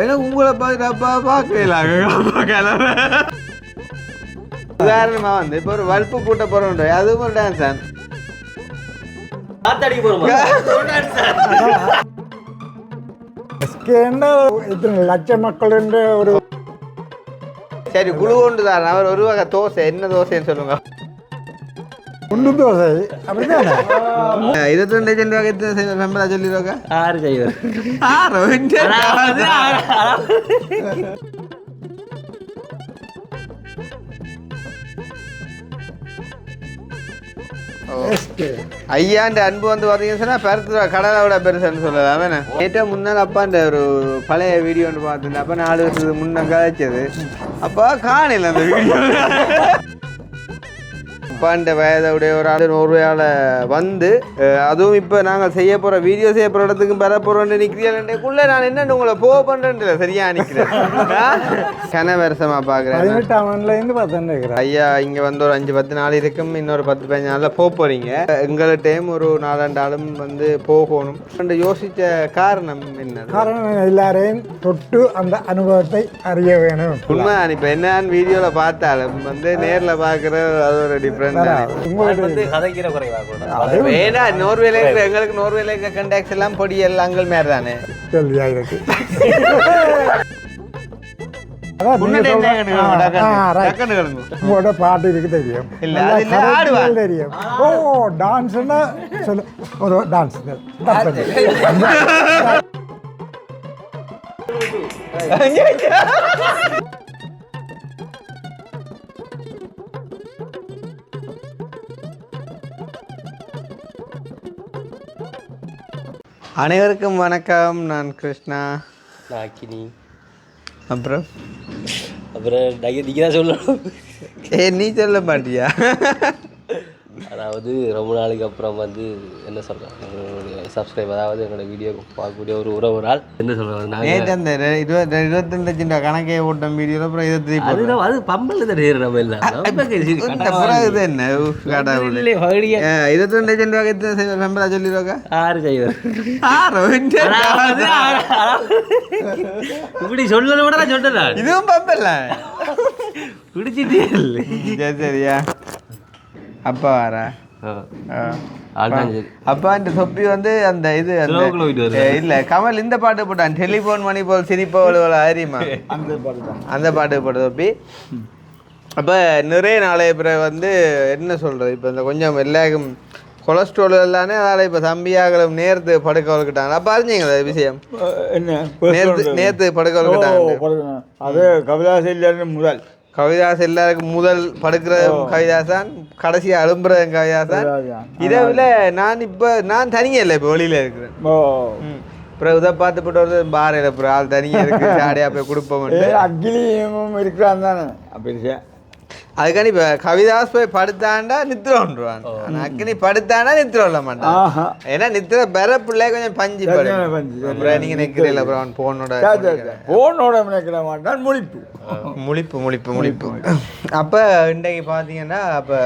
ஏன்னா உங்களை பார்க்கலாங்க உதாரணமா வந்து இப்போ ஒரு வல்ப்பு கூட்ட போறோம் அதுவும் ஒரு டான்ஸ் தான் இத்தனை லட்ச மக்கள் ஒரு சரி குழு கொண்டு தான் அவர் ஒரு வகை தோசை என்ன தோசைன்னு சொல்லுங்க குண்டு தோசை அப்படிதானே 22 லட்சம் ரூபாய்க்கு மெம்பரா சொல்லிடுவாங்க 6 செய்வார் 6 ஐயாண்ட அன்பு வந்து பார்த்தீங்கன்னு சொன்னா பெருத்து கடலை விட பெருசுன்னு சொல்லலாம் நேற்று முன்னால் அப்பாண்ட ஒரு பழைய வீடியோ ஒன்று பார்த்துருந்தேன் அப்போ 4 வருஷத்துக்கு முன்ன கதைச்சது அப்போ காணல அந்த வீடியோ அப்பாண்ட வயதுடைய ஒரு ஆள் நோர்வையால் வந்து அதுவும் இப்போ நாங்கள் செய்ய போகிற வீடியோ செய்ய போகிற இடத்துக்கும் பெற போகிறோன்னு நிற்கிறீங்களேக்குள்ளே நான் என்னென்னு உங்களை பண்ணுறேன்ல சரியா நிற்கிறேன் கனவரசமாக பார்க்குறேன் 18 ஐயா இங்கே வந்து ஒரு 5-10 நாள் இருக்கும் இன்னொரு 10-15 நாளில் போகிறீங்க எங்கள்கிட்டையும் ஒரு 4 ஆளும் வந்து போகணும் யோசித்த காரணம் என்ன காரணம் எல்லாரையும் தொட்டு அந்த அனுபவத்தை அறிய வேணும் உண்மை இப்போ என்னன்னு வீடியோவில் பார்த்தாலும் வந்து நேரில் பார்க்குற அது ஒரு டிஃப்ரெண்ட் நோர்வேல எங்களுக்கு நோர்வேல கண்டாக்ட்ஸ் எல்லாம் பொடியல் அங்கள் மேல தானே உங்களோட பாட்டு இருக்கு தெரியும் தெரியும் ஓ டான்ஸ்னா சொல்லு ஒரு டான்ஸ் அனைவருக்கும் வணக்கம் நான் கிருஷ்ணா நாக்கினி அப்புறம் நீங்க தான் சொல்லணும் நீ சொல்ல மாட்டியா அதாவது ரொம்ப நாளைக்கு அப்புறம் வந்து என்ன சொல்கிறேன் எங்களுடைய சப்ஸ்கிரைப் அதாவது எங்களோட வீடியோ பார்க்கக்கூடிய ஒரு ஒரு ஆள் என்ன சொல்கிறது நேற்று அந்த 22 லட்சம் ரூபா கணக்கே ஓட்டம் வீடியோ அப்புறம் இதை அது பம்பல் தான் நம்ம இல்லை இது என்ன 22 லட்சம் ரூபாய்க்கு மெம்பரா சொல்லிடுவாங்க 6 செய்வார் இப்படி சொல்லணும் கூட நான் சொல்றேன் இதுவும் பம்பல்ல பிடிச்சிட்டே இல்லை சரியா அப்பா வாரா அப்பா இந்த தொப்பி வந்து அந்த இது இல்ல கமல் இந்த பாட்டு போட்டான் டெலிபோன் மணி போல் சிரிப்போல் அறியுமா அந்த பாட்டு போட்ட தொப்பி அப்ப நிறைய நாளைய பிறகு வந்து என்ன சொல்றது இப்ப இந்த கொஞ்சம் எல்லாருக்கும் கொலஸ்ட்ரால் எல்லாமே அதனால இப்ப தம்பியாகளும் நேர்த்து படுக்க வளர்க்கிட்டாங்க அப்ப அறிஞ்சிங்களா விஷயம் நேர்த்து படுக்க வளர்க்கிட்டாங்க அது கவிதாஸ் இல்லைன்னு முதல் கவிதாஸ் எல்லாருக்கும் முதல் படுக்கிற கவிதாசான் கடைசியா அழும்புறதும் கவிதாசான் இரவுல நான் தனியா இல்லை இப்போ வெளியில இருக்கிறேன் அப்புறம் இதை பார்த்து போட்டு வருது பாறையில் அப்புறம் ஆள் தனியாக இருக்கு ஜாடியா போய் கொடுப்போம் அக்னியும் இருக்கிறான் தானே அப்படி அதுக்காண்டி இப்போ கவிதாஸ் போய் படுத்தாண்டா நித்திரம்ன்றான் ஆனால் அக்னி படுத்தாண்டா நித்திரம் விட மாட்டான் ஏன்னா நித்திர பெற பிள்ளை கொஞ்சம் பஞ்சு அப்புறம் நீங்கள் நிற்கிறீங்களா அப்புறம் அவன் போனோட நிற்கிற மாட்டான் முழிப்பு அப்போ இன்றைக்கு பார்த்தீங்கன்னா அப்போ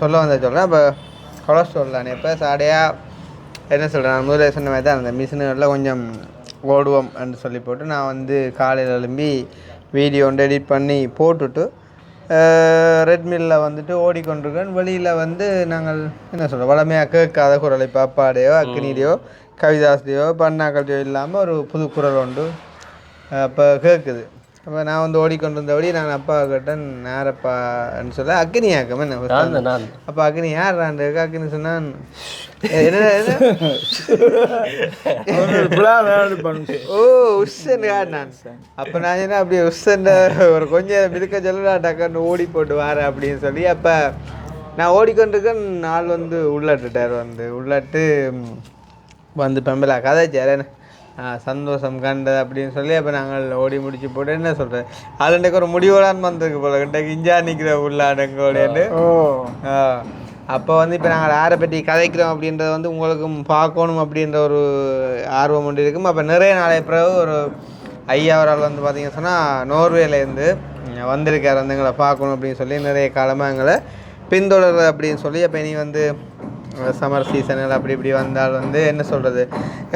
சொல்ல சொல்கிறேன் அப்போ கொலஸ்ட்ரால் தானே இப்போ சாடையாக என்ன சொல்கிறேன் நான் முதல்ல சொன்ன மாதிரி தான் அந்த மிஷின்களில் கொஞ்சம் ஓடுவோம் என்று சொல்லி போட்டு நான் வந்து காலையில் எழும்பி வீடியோ ஒன்று எடிட் பண்ணி போட்டுட்டு ரெட்மில்லில் வந்துட்டு ஓடிக்கொண்டிருக்கேன் வெளியில் வந்து நாங்கள் என்ன சொல்கிறோம் வளமையாக கேட்காத குரல் இப்போ அப்பாடையோ அக்னிலையோ கவிதாஸ்லையோ பண்ணாக்கள்டையோ இல்லாமல் ஒரு புது குரல் உண்டு அப்போ கேட்குது அப்போ நான் வந்து ஓடிக்கொண்டிருந்தபடி நான் அப்பா கேட்டேன் யாரப்பான்னு சொல்ல அக்னி ஆக்கம் என்ன அப்போ அக்னி யார் இருக்கு அக்னி சொன்னான் ஓ உஷன் நான் அப்போ நான் என்ன அப்படியே உஷன் ஒரு கொஞ்சம் மிதுக்க சொல்லா டக்குன்னு ஓடி போட்டு வாரேன் அப்படின்னு சொல்லி அப்போ நான் ஓடிக்கொண்டிருக்கேன் ஆள் வந்து உள்ளட்டுட்டார் உள்ளட்டு வந்து பெம்பலா கதைச்சார் சந்தோஷம் கண்டது அப்படின்னு சொல்லி அப்போ நாங்கள் ஓடி முடிச்சு போட்டு என்ன சொல்கிறேன் அதுண்டைக்கு ஒரு முடிவோடான்னு வந்திருக்கு போல இன்றைக்கு இஞ்சா நிற்கிற உள்ளாடங்கோடேன்னு அப்போ வந்து இப்போ நாங்கள் யாரை பற்றி கதைக்கிறோம் அப்படின்றத வந்து உங்களுக்கும் பார்க்கணும் அப்படின்ற ஒரு ஆர்வம் ஒன்று இருக்கும் அப்போ நிறைய நாளைய பிறகு ஒரு ஐயா அவரால் வந்து பார்த்திங்கன்னு சொன்னால் நோர்வேலேருந்து வந்திருக்கார் வந்து எங்களை பார்க்கணும் அப்படின்னு சொல்லி நிறைய காலமாக எங்களை பின்தொடர்றது அப்படின்னு சொல்லி அப்போ இனி வந்து சம்மர் சீசனில் அப்படி இப்படி வந்தால் வந்து என்ன சொல்கிறது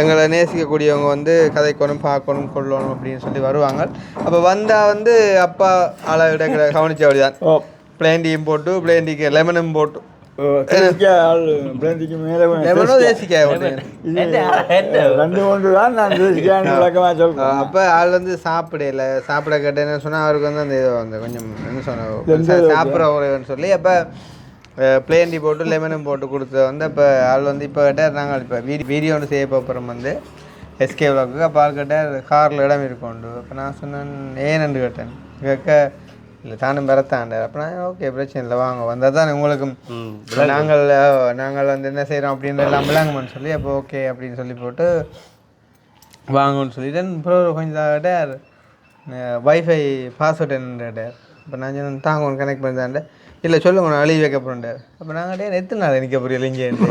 எங்களை நேசிக்கக்கூடியவங்க வந்து கதைக்கணும் பார்க்கணும் கொள்ளணும் அப்படின்னு சொல்லி வருவாங்க. அப்போ வந்தால் வந்து அப்பா ஆளை விட கவனிச்ச அப்படி தான் பிளேண்டியும் போட்டு பிளேண்டிக்கு லெமனும் போட்டு அப்ப ஆள் வந்து சாப்பிட கேட்டேன்னு சொன்னா அவருக்கு வந்து அந்த வந்து கொஞ்சம் என்ன சொன்ன சாப்பிட்ற உறவுன்னு சொல்லி அப்ப பிளேண்டி போட்டு லெமனும் போட்டு கொடுத்து வந்து அப்போ ஆள் வந்து இப்போ கேட்டால் நாங்கள் இப்போ வீடியோ ஒன்று செய்ய போகிறோம் வந்து எஸ்கே விளாக்கு. அப்போ ஆள் கேட்டால் காரில் இடம் இருக்குண்டு. அப்போ நான் சொன்னேன் ஏன்னு கேட்டேன். கேட்க இல்லை தானும் பெறத்தாண்டார். அப்போ நான் ஓகே பிரச்சனை இல்லை வாங்க வந்தால் தான் உங்களுக்கும் நாங்கள் வந்து என்ன செய்கிறோம் அப்படின்னு எல்லாம் விளாங்கன்னு சொல்லி அப்போ ஓகே அப்படின்னு சொல்லி போட்டு வாங்கன்னு சொல்லிட்டு அப்புறம் கொஞ்சம் கேட்டார் வைஃபை பாஸ்வேர்டு என்ன கேட்டார். அப்போ நான் சொன்ன தாங்க ஒன்று கனெக்ட் பண்ணி தாண்டேன். இல்லை சொல்லுங்க நான் அழிவு வைக்க போகிறேன். அப்போ நாங்கள் எத்தனை நாள் எனக்கு புரியல இங்கே இல்லை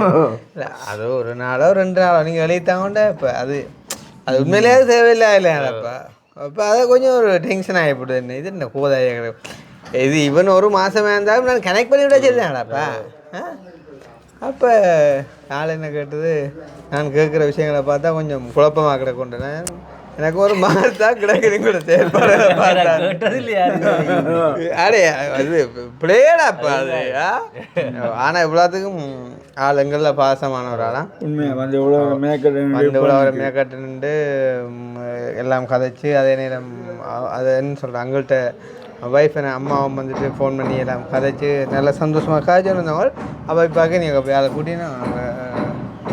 அதோ ஒரு நாளோ 2 நாளோ நீங்கள் எழுதித்தாங்கண்டா. இப்போ அது உண்மையிலேயே தேவையில்லை இல்லையாப்பா. அப்போ அதை கொஞ்சம் ஒரு டென்ஷன் ஆகிப்படுது. என்ன இது என்ன கோதாய இது இவன் ஒரு மாதமே இருந்தாலும் நான் கனெக்ட் பண்ணி விட சரிதான்டாப்பா. அப்போ நாள் என்ன கேட்டது நான் கேட்குற விஷயங்களை பார்த்தா கொஞ்சம் குழப்பமாக கிடக்கொண்டேன். எனக்கு ஒரு மாதத்தா கிடக்குது கூட செயல்பாடு அடே அது பிள்ளையடாப்பா அது. ஆனால் இவ்வளோத்துக்கும் ஆள் எங்களில் பாசமான ஒரு ஆளாம் உண்மையாக வந்து இவ்வளோ மேக்கட்டுன்ட்டு எல்லாம் கதைச்சி அதே நேரம் அது என்ன சொல்கிறேன் அங்கள்கிட்ட ஒய்ஃப் அம்மாவும் வந்துட்டு ஃபோன் பண்ணி எல்லாம் கதைச்சி நல்லா சந்தோஷமாக காய்ச்சல் இருந்தவங்க. அப்போ இப்போ நீங்கள் அதை கூட்டினா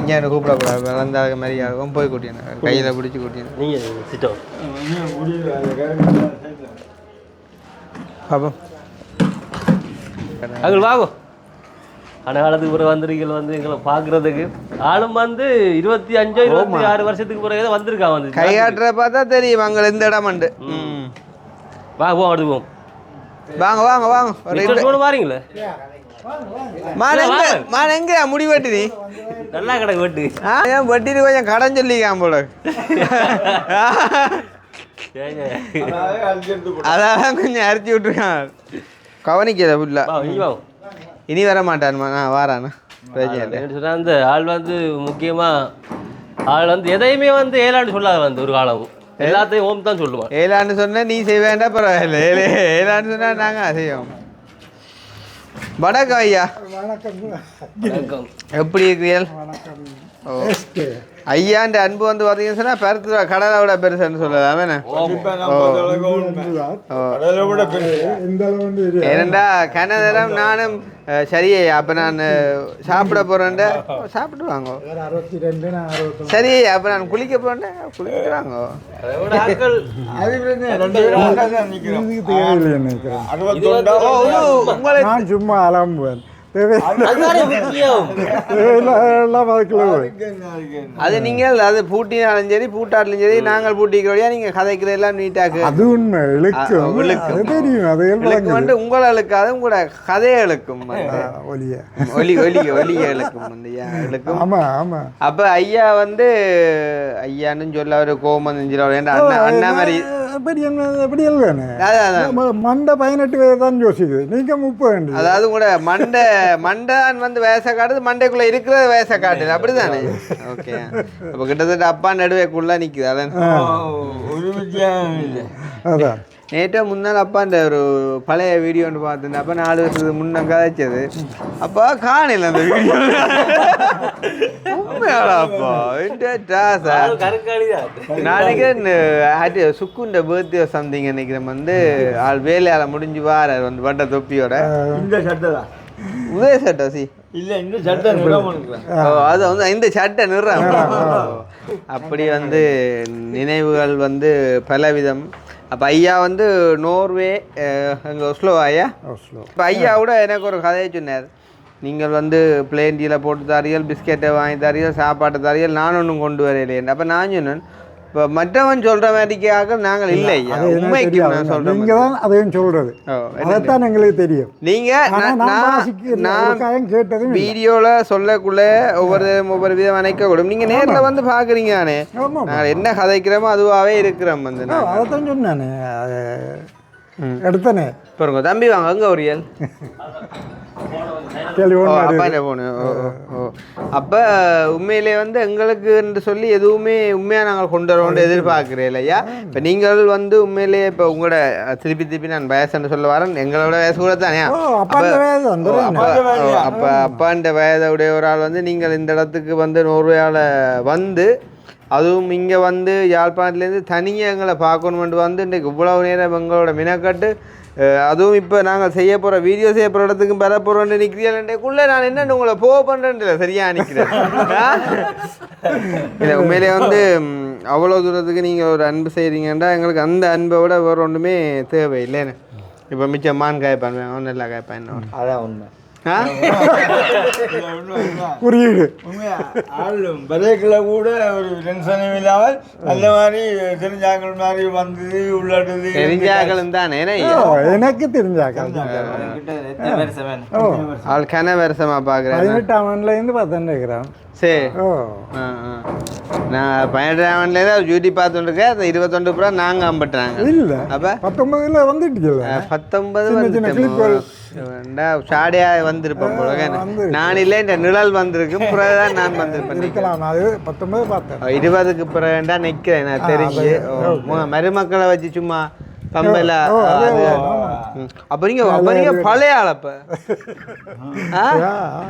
இங்கே எனக்கு கூப்பிடக்கூடாது வளர்ந்தாத மாதிரி இருக்கும் போய் கூட்டினேன் கையில் பிடிச்சி கூட்டினேன். பாப்போம் அங்கே வாங்கும் ஆனால் காலத்துக்கு பிறகு வந்திருக்கீங்க வந்து எங்களை பார்க்குறதுக்கு ஆளும் வந்து 25 26 வருஷத்துக்கு பிறகு தான் வந்திருக்கான் வந்து கையாட்டுற பார்த்தா தெரியும் அங்கே இந்த இடம் உண்டு. வாங்க போவோம் எடுத்துக்குவோம் வாங்க வாங்க வாங்க பாருங்களே மான் எங்க முடி வெட்டி நீ நல்லா கிடக்கு வெட்டு ஏன் வெட்டிட்டு கொஞ்சம் கடன் சொல்லிக்கான் போல அதான் கொஞ்சம் அரைச்சி விட்டுருக்கான் கவனிக்கல புள்ள இனி வர மாட்டான்மா நான் வாரானா சொன்னா அந்த ஆள் வந்து முக்கியமா ஆள் வந்து எதையுமே வந்து ஏழாண்டு சொல்லாத வந்து ஒரு காலம் எல்லாத்தையும் ஓம் தான் சொல்லுவான். ஏழாண்டு சொன்னா நீ செய்ய வேண்டாம் பரவாயில்ல ஏழாண்டு சொன்னா நாங்க செய்வோம். வணக்கம் ஐயா. வணக்கம் எப்படி இருக்கிறீர்கள்? ஐயாண்ட அன்பு வந்து பார்த்தீங்கன்னு சொன்னா பெருத்து கடலை விட பெருசுன்னு சொல்லலாமே. ஏனண்டா கனதரம் நானும் சரியே அப்போ நான் சாப்பிட போகிறேன்டா சாப்பிட்டு வாங்க. சரி அப்போ நான் குளிக்க போகிறேன் குளிச்சுட்டு வாங்க. நான் சும்மா அலம்புவேன். அது நீங்கள் அது பூட்டினாலும் சரி பூட்டாலும் சரி நாங்கள் பூட்டிக்கிறோம். நீங்க கதைக்கிற எல்லாம் நீட்டாக்கு அது உண்மை வந்து உங்களை இழுக்காது உங்களோட கதையை இழுக்கும் ஒலிய இழுக்கும். அப்ப ஐயா வந்து ஐயான்னு சொல்ல ஒரு கோமம் அண்ணா மாதிரி மண்டை 18 வயது தான் யோசிக்குது நீங்க 30. அதாவது கூட மண்டான் வந்து வயசை காட்டுது மண்டைக்குள்ள இருக்கிற வயசை காட்டுது அப்படிதானே. ஓகே அப்ப கிட்டத்தட்ட அப்பா நடுவேக்குள்ள நிக்குது. அதான் நேற்று முன்னால் அப்பாண்ட ஒரு பழைய வீடியோ ஒன்று பார்த்துருந்தேன். அப்போ 4 வருஷத்துக்கு முன்னே கதைச்சது அப்பா காணல அந்த வீடியோ. உண்மையாடாப்பா நாளைக்கு சுக்குண்ட பர்த்டே சம்திங் நினைக்கிறேன் வந்து ஆள் வேலையால முடிஞ்சு வாரார் வந்து வட்ட தொப்பியோட. இந்த சட்டை தான் உதய சட்டை சி இல்லை இந்த சட்டை அது வந்து இந்த சட்டை நிறம். அப்படி வந்து நினைவுகள் வந்து பலவிதம். அப்போ ஐயா வந்து நோர்வே எங்கள் ஒஸ்லோ ஐயா. இப்போ ஐயா கூட எனக்கு ஒரு கதையை சொன்னார். நீங்கள் வந்து பிளேண்டியில் போட்டு தாரியல் பிஸ்கெட்டை வாங்கி தாரியல் சாப்பாட்டை தாரியல் நான் ஒன்றும் கொண்டு வரையிலேன். அப்போ நான் சொன்னேன் இப்போ மற்றவன் சொல்கிற மாதிரிக்காக நாங்கள் இல்லை ஐயா உண்மைக்கு நான் சொல்கிறேன். நீங்கள் தான் அதையும் சொல்கிறது அதைத்தான் எங்களுக்கு தெரியும். நீங்கள் நான் கேட்டது வீடியோவில் சொல்லக்குள்ளே ஒவ்வொரு விதம் நினைக்கக்கூடும். நீங்கள் நேரில் வந்து பார்க்குறீங்க தானே நாங்கள் என்ன கதைக்கிறோமோ அதுவாகவே இருக்கிறோம் வந்து அதைத்தான் சொன்னானே எடுத்தனே பாருங்க தம்பி வாங்க அங்கே ஒரு அப்பாண்ட போனு. அப்போ உண்மையிலே வந்து எங்களுக்கு சொல்லி எதுவுமே உண்மையாக நாங்கள் கொண்டு வரோன்னு எதிர்பார்க்குறேன் இல்லையா? இப்போ நீங்கள் வந்து உண்மையிலேயே இப்போ உங்களோட திருப்பி நான் வயசுன்னு சொல்ல வரேன், எங்களோட வயசு கூட தானே. அப்போ அப்பாண்ட வயதை உடைய ஒரு ஆள் வந்து நீங்கள் இந்த இடத்துக்கு வந்து நோர்வேயால் வந்து அதுவும் இங்கே வந்து யாழ்ப்பாணத்துலேருந்து தனியாக எங்களை பார்க்கணுமெண்டு வந்து இன்றைக்கு இவ்வளவு நேரம் எங்களோட மினக்கட்டு அதுவும் இப்போ நாங்கள் செய்ய போகிற வீடியோ செய்ய போகிற இடத்துக்கும் பெற போகிறோன்னு நிற்கிறீங்களேக்குள்ளே நான் என்னென்னு உங்களை பண்ணுறேன் சரியாக நிற்கிறேன். இல்லை உண்மையிலே வந்து அவ்வளோ தூரத்துக்கு நீங்கள் ஒரு அன்பு செய்கிறீங்கன்னா எங்களுக்கு அந்த அன்பை விட வேறு ஒன்றுமே தேவை இல்லைன்னு. இப்போ மிச்சம் மான் காய்ப்பான் அவன் நல்லா காய்ப்பான் அதான் உண்மை. புரியுது. பதேக்கில் கூட ஒரு டென்ஷனும் இல்லாமல் அந்த மாதிரி தெரிஞ்சாக்கள் மாதிரி வந்து உள்ளாடுது. தெரிஞ்சாக்களும் தானே எனக்கு தெரிஞ்சாக்கள் அவள் கன வருஷமா பார்க்குறேன். 18ஆம் ஆண்டுலேருந்து பார்த்துட்டு இருக்கிறான். சரி. நான் 18ஆம் ஆண்டுலேருந்து டியூட்டி பார்த்துட்டுருக்கேன். அந்த 21 புறம் நாங்கள் அம்பட்டுறாங்க. இல்லை அப்போ 19 வந்துட்டு 19 சாடியாக வந்திருப்பேன் போல. நான் இல்லை இந்த நிழல் வந்திருக்கு பிறகுதான் நான் வந்திருப்பேன். அது 19 பார்த்தேன். 20க்கு பிறகுண்டா நிற்கிறேன் நான் தெரிஞ்சு. மருமக்களை வச்சு சும்மா கம்பல அப்போ நீங்கள் பழைய ஆளப்ப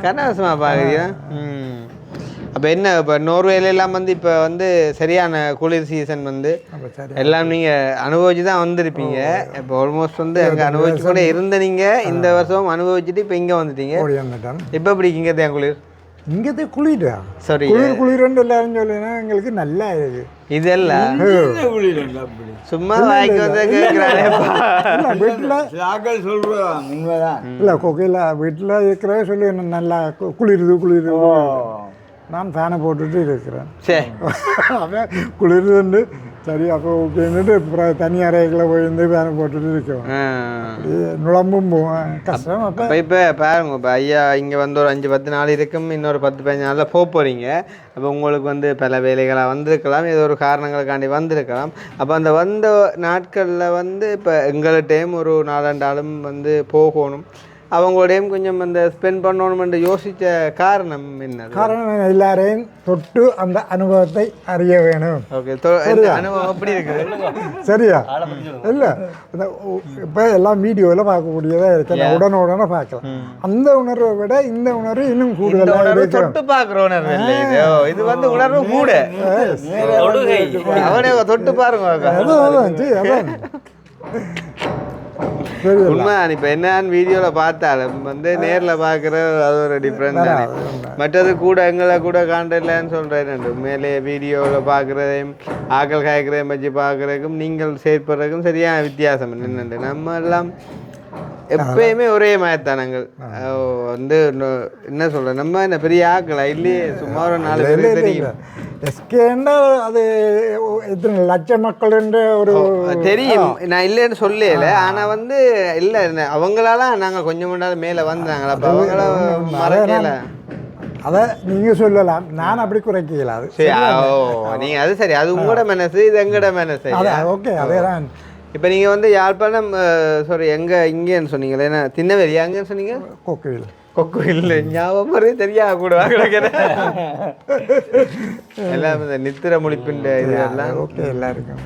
கனவசமாக பார்க்குறீங்க. அப்போ என்ன இப்போ நோர்வேலாம் வந்து இப்போ வந்து சரியான குளிர் சீசன் வந்து எல்லாம் நீங்கள் அனுபவிச்சு தான் வந்திருப்பீங்க. இப்போ ஆல்மோஸ்ட் வந்து அங்கே அனுபவிச்சு கூட இருந்த நீங்கள் இந்த வருஷம் அனுபவிச்சுட்டு இப்போ இங்கே வந்துட்டீங்க. இப்போ எப்படி இங்கே தான் குளிர்? இங்கே குளிரா? சாரி குளிர்ன்னு எல்லாரும் சொல்லுன்னா எங்களுக்கு நல்லா இருக்குது. இதெல்லாம் சும்மா வாய்க்கு வந்து கேட்குறாங்க. வீட்டில் சொல்கிறோம் இல்லை கொக்கையில் வீட்டில் இருக்கிற சொல்லி நல்லா குளிருது. நான் ஃபேனை போட்டுட்டு இருக்கிறேன். சரி அவன் குளிருதுண்டு சரி அப்போ ஓகேன்னுட்டு அப்புறம் தனி அறைகளை போயிருந்து ஃபேனை போட்டுட்டு இருக்கோம். நுழம்பும் போவேன் கஷ்டம். அப்போ இப்போ பாருங்க இப்போ ஐயா இங்கே வந்து ஒரு 5-10 நாள் இருக்கும், இன்னொரு 10-15 நாளில் போகிறீங்க. அப்போ உங்களுக்கு வந்து பல வேலைகளாக வந்திருக்கலாம், ஏதோ ஒரு காரணங்களுக்காண்டி வந்திருக்கலாம். அப்போ அந்த வந்த நாட்களில் வந்து இப்போ எங்கள்கிட்டையும் ஒரு 4-5 ஆளும் வந்து போகணும், அவங்களோடையும் கொஞ்சம் அந்த ஸ்பெண்ட் பண்ணணும்னு யோசித்த காரணம் என்ன? காரணம் எல்லாரையும் தொட்டு அந்த அனுபவத்தை அறிய வேணும். ஓகே, அனுபவம் எப்படி இருக்குது? சரியா? இல்லை இப்போ எல்லாம் வீடியோவில் பார்க்கக்கூடியதாக இருக்கு, உடனே பார்க்கலாம். அந்த உணர்வை விட இந்த உணர்வு இன்னும் கூடுதலாக தொட்டு பார்க்குற உணர்வு இல்லை, இது வந்து உணர்வு கூட. அவனே தொட்டு பாருங்க. அதான் உண்மைதான். இப்போ என்னன்னு வீடியோவில் பார்த்தாலும் வந்து நேரில் பார்க்குற அது ஒரு டிஃப்ரெண்ட் தானே. மற்றது கூட எங்களை கூட காண்டலன்னு சொல்கிறேன். உண்மையிலேயே வீடியோவில் பார்க்குறதையும் ஆக்கள் காய்க்கிறதையும் வச்சு பார்க்குறதுக்கும் நீங்கள் செயற்படுறதுக்கும் சரியான வித்தியாசம் என்னென்னு. நம்ம எல்லாம் எப்பயுமே ஒரே மாதிரித்தானங்கள் வந்து என்ன சொல்கிறேன், நம்ம என்ன பெரிய ஆக்களா இல்லையே, சும்மா ஒரு 4 பேருக்கு தெரியும். எஸ்கேன்னா அது எத்தனை லட்சம் மக்கள் ஒரு தெரியும், நான் இல்லைன்னு சொல்லல. ஆனால் வந்து இல்லை அவங்களால நாங்கள் கொஞ்சம் முன்னாடி மேலே வந்தாங்களா, அப்போ அவங்கள மறக்கல. அதை நீங்கள் சொல்லலாம், நான் அப்படி குறைக்கல. அது சரி, நீங்கள் அது சரி, அது உங்களோட மனசு, இது எங்களோட மனசு. ஓகே, அதே தான். இப்போ நீங்கள் வந்து யாழ்ப்பாணம் சாரி எங்கே இங்கேன்னு சொன்னீங்களே, என்ன திண்ணவேலி அங்கேன்னு சொன்னீங்க? கொக்குவில். கொக்குவில் ஞாபகம் தெரியா கூட எல்லாம் இந்த நித்திர முழிப்பின் இதெல்லாம். ஓகே, எல்லாருக்கும்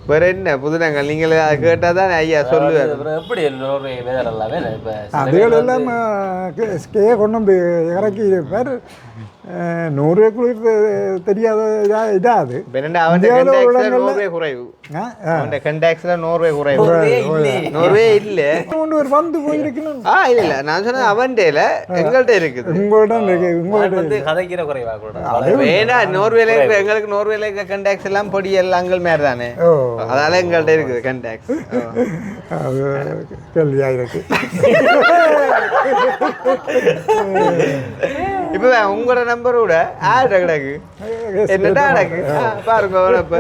வேற என்ன புதுனங்கள் நீங்களே அதை கேட்டால் தான் ஐயா சொல்லுவார். எப்படி அதுகள் எல்லாம் ஸ்கே கொண்டு வந்து இறக்கி இருப்பார். 100 குளிர் தெரியாத இதாது. நோர்வே குறைவு, நோர்வே குறைவு, நோர்வே இல்லை வந்து போயிருக்கணும். இல்லை நான் சொன்னேன் அவன்டேல எங்கள்கிட்ட இருக்குது, உங்கள்கிட்ட கதைக்கிற குறைவா கூட வேணா. நோர்வேல இருக்கிற எங்களுக்கு நோர்வேல இருக்கிற கண்டாக்ஸ் எல்லாம் பொடி எல்லாம் அங்கள் மாரி தானே, அதனால எங்கள்கிட்ட இருக்குது கண்டாக்ஸ். அது கேள்வியாக இருக்கு. இப்போ உங்களோட நம்பர் கூட ஆட கிடக்கு, என்னடா கிடக்கு பாருங்க. இப்போ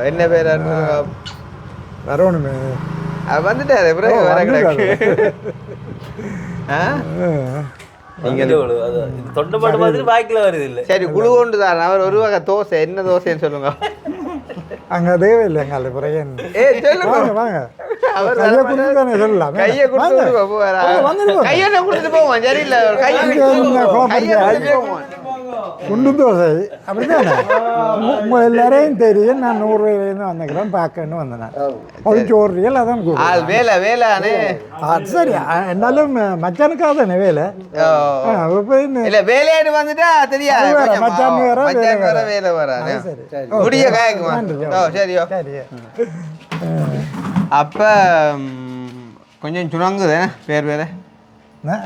என்ன பேர் வரணுமே வந்துட்டாரு, பிறகு வர கிடக்கு. தொண்டை பாட்டு மாதிரி பாக்கில் வருது இல்லை. சரி, குழு கொண்டு தான் அவர் ஒரு வகை தோசை, என்ன தோசைன்னு சொல்லுங்க. அங்கே தேவையில்லை எங்களுக்கு பிறகு. சொல்லுங்க வாங்க அவர் கையை கொடுத்து தானே சொல்லலாம் கையை கொடுத்து போவாரா கையை கொடுத்துட்டு போவோம் சரியில்லை கையை போவோம் குண்டு தோசை அப்படித்தானே உங்கள் எல்லாரையும் தெரியும் நான் 100 ரூபாயிலேருந்து வந்துக்கிறேன் பார்க்கன்னு வந்தேன் ஒரு சோறு ரியல் அதான் வேலை வேலைண்ணே அது சரி என்னாலும் மச்சானுக்காக தானே வேலை இல்ல வேலையாடு வந்துட்டா தெரியாது மச்சான் வேற வேலை வராது சரி முடிய காயக்குமா சரியோ அப்ப கொஞ்சம் சுணங்குது பேர் வேற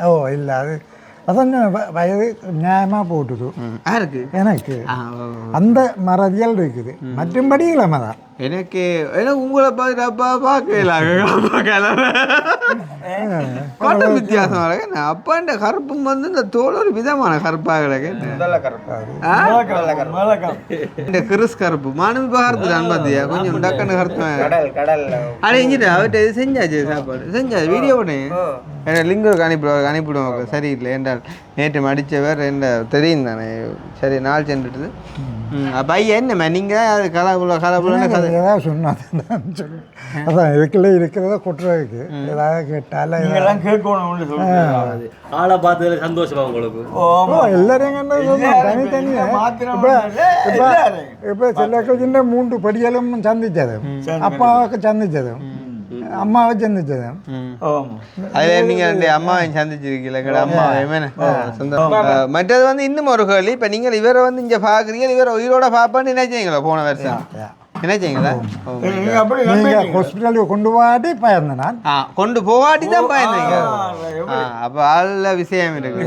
ஓ இல்லை அது அதான் வயது நியாயமாக போட்டுது யாருக்கு எனக்கு அந்த மறதியல் இருக்குது மற்றும்படி இல்லாம தான் எனக்கு உங்களை பார்க்க வித்தியாசம் இருக்கு அப்பாண்ட கருப்பும் வந்து இந்த தோல் ஒரு விதமான கருப்பாக கிடக்கு இந்த கிறிஸ் கருப்பு மானவி கருப்பு தான் பார்த்தியா கொஞ்சம் டக்குன்னு கருத்து ஆனா இங்கிட்ட அவர்கிட்ட இது செஞ்சாச்சு சாப்பாடு செஞ்சாச்சு வீடியோ பண்ணு லிங்க் அனுப்பிடுவோம் சரியில்லை என்றால் நேற்று மடித்தவர் என்ன தெரியும் தானே சரி நாள் சென்றுட்டுது அப்போ ஐயா என்னம்மா நீங்கள் அது கலப்புலன்னு கதை ஏதாவது சொன்னாதான் சொல்லு அதான் இதுக்குள்ளே இருக்கிறத கொட்டுறதுக்கு ஏதாவது கேட்டால இதெல்லாம் கேட்கணும்னு சொல்லுங்க ஆளை பார்த்ததுல சந்தோஷமா உங்களுக்கு எல்லாரையும் இப்போ சில சின்ன 3 படிகளும் சந்திச்சதும் அப்பாவுக்கு சந்திச்சதும் அம்மாவை சந்திச்சதும் அதுல நீங்க அம்மாவை சந்திச்சிருக்கீங்களா அம்மாவை சொந்தம் மற்றது வந்து இன்னும் ஒரு கேள்வி இப்ப நீங்க இவரை வந்து இங்க பாக்குறீங்க இவரை உயிரோட பாப்பான்னு நினைச்சீங்களா போன வருஷம் நினைச்சீங்களா நீங்க ஹாஸ்பிட்டலுக்கு கொண்டு போகாட்டி பயந்தேன் நான் கொண்டு போகாட்டி தான் பயந்தீங்க அப்ப ஆள்ல விஷயம் இருக்கு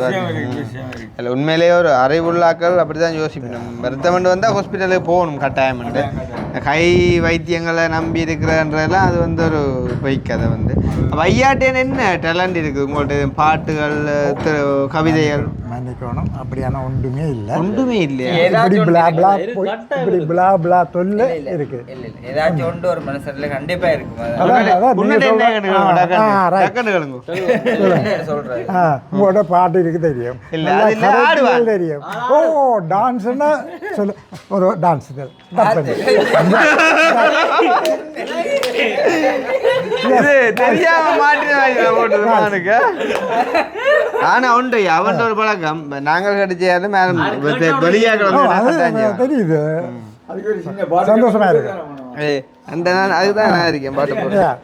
இல்ல உண்மையிலேயே ஒரு அறிவுள்ளாக்கள் அப்படிதான் யோசிக்கணும் வருத்தம் வந்தா ஹாஸ்பிட்டலுக்கு போகணும் கட்டாயம் கை வைத்தியங்களை நம்பி இருக்கிறன்றதெல்லாம் அது வந்து ஒரு பொய்க்கதை வந்து ஐயாட்டேன்னு என்ன டேலண்ட் இருக்குது உங்கள்ட்ட பாட்டுகள் கவிதைகள் மன்னிக்கணும் அப்படியான ஒன்றுமே இல்லை இல்லையா இப்படி பிளா பிளா தொல்லை இருக்கு ஏதாச்சும் ஒன்று ஒரு மனசுல கண்டிப்பா இருக்கும் உங்களோட பாட்டு இருக்கு தெரியும் தெரியும் ஓ டான்ஸ்னா சொல்லு ஒரு டான்ஸ் தெரியாம மாட்டினாங்க ஆனா உண்டு அவன் ஒரு பழக்கம் நாங்கள் கிடைச்சாரு தெரியுது சந்தோஷமா இருக்கு அந்த நான் அதுதான் நான் இருக்கேன் பாட்டு போடுறேன்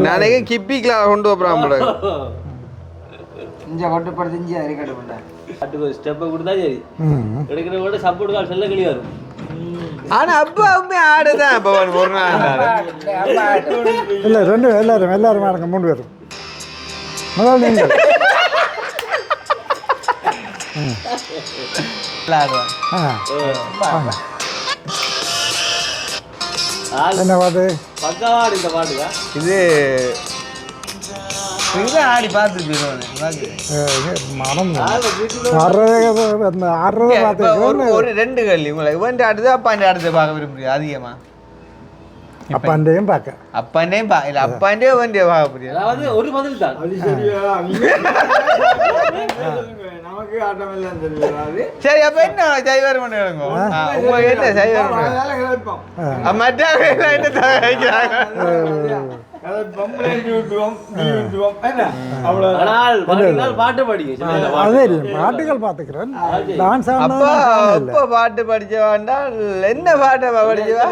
நாளைக்கு கிப்பிக்கலாம் கொண்டு போறான் ஆனா அப்பாவுமே ஆடுதான் பவன் ஒரு நாள் இல்ல எல்லாரும் ஆடுங்க 3 பேரும் முதல்ல நீங்கள் என்ன பாட்டு இது ஆடி பார்த்துருப்பீங்க ஒரு 2 கல்லி உங்களை இவன் ஆடுது அப்பாண்ட ஆடுறது பார்க்க விரும்புறீங்க அதிகமா அப்பாண்டையும் பார்க்க அப்பாண்டையும் இல்ல அப்பாண்டையும் வண்டியை பார்க்க புரியுது அதாவது ஒரு பதில் தான் சரி அப்ப என்ன சைவர் பண்ணுங்க உங்களுக்கு என்ன சைவர் பாட்டுகள் பாத்துக்கிறேன் பாட்டு படிச்ச வேண்டாம் என்ன பாட்டை படிச்சவா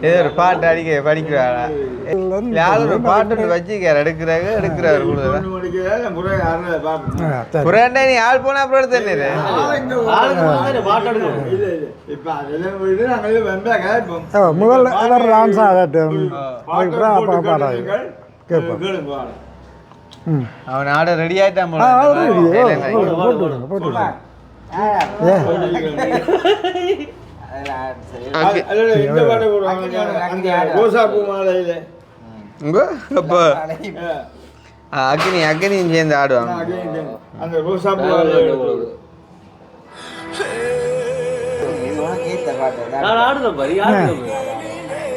ஒரு பாட்டு அடிக்க படிக்கிறாரா யாரும் பாட்டு வச்சுக்கார் எடுக்கிறாரு புரண்டை நீ ஆள் போனா அப்புறம் எடுத்து முதல்ல டான்ஸ் ஆகட்டும் அவன் ஆட ரெடி ஆயிட்டான் போட்டு அக்னியும் சேர்ந்து ஆடுவாங்க